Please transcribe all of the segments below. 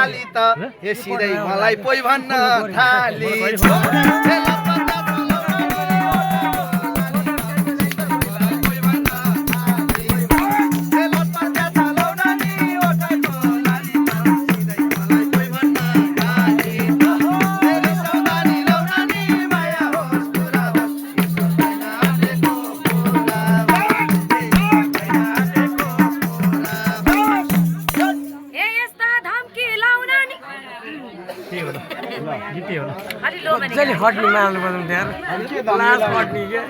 थाली त हे सिधै मलाई पोइ भन्न थाली हट्ने माल्नु पर्दैन यार लास हट्ने के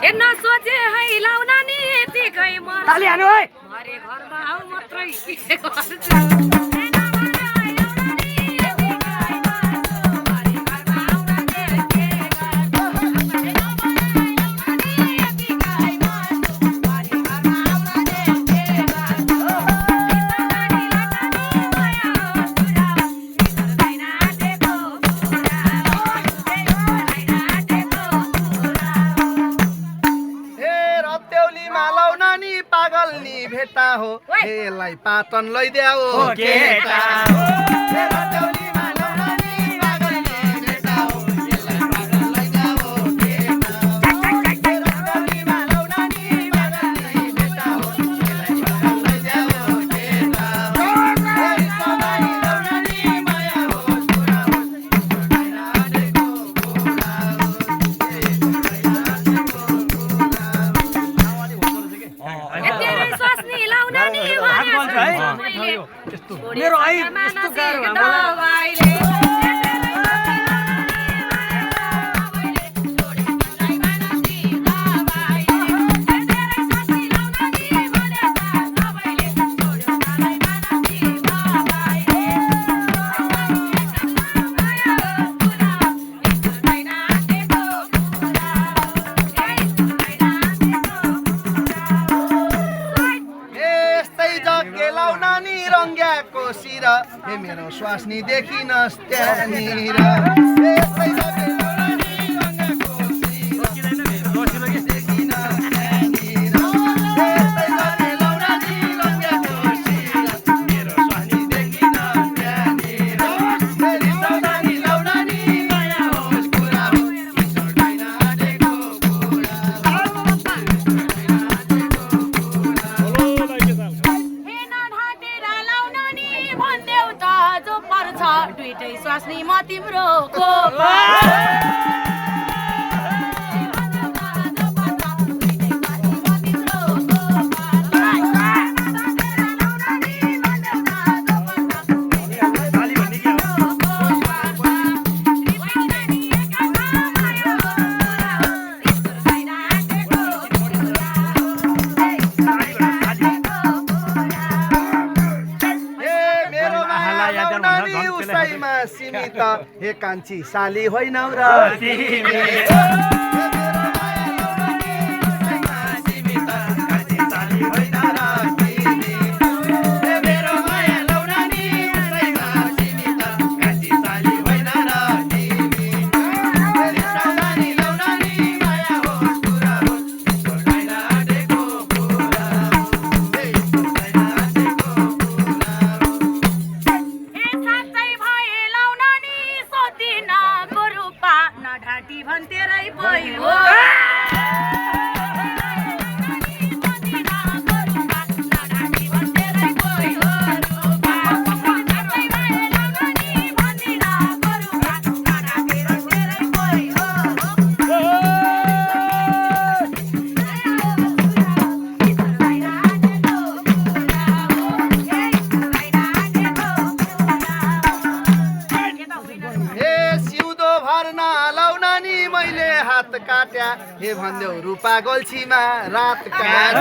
हेर्न सोचे है लाउन नि यतिकैमा ताली हान्नु है घरे घरमा आउ मात्रै के गर्छ भेटा हो हेलाई पाटन लैद्याओ केटा मेरो आई यस्तो गाह्रो हे मेरो स्वास्नी देखिनस् त्यहाँनिर स्वास्नी म तिम्रो को सीमित हे कान्छी साली होइनौ र हात काट्या हे भन्देऊ रूपा गोल्छीमा रात काट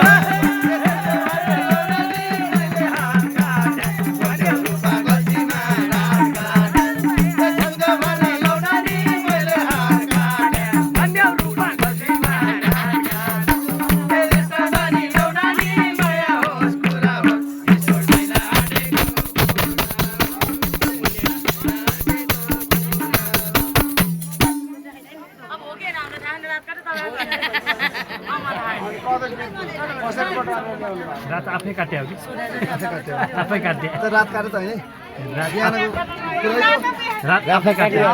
रात आफै काट्यो कि आफै काट्यो रात काटे त हैन बिहानको पुरै रात आफै काट्यो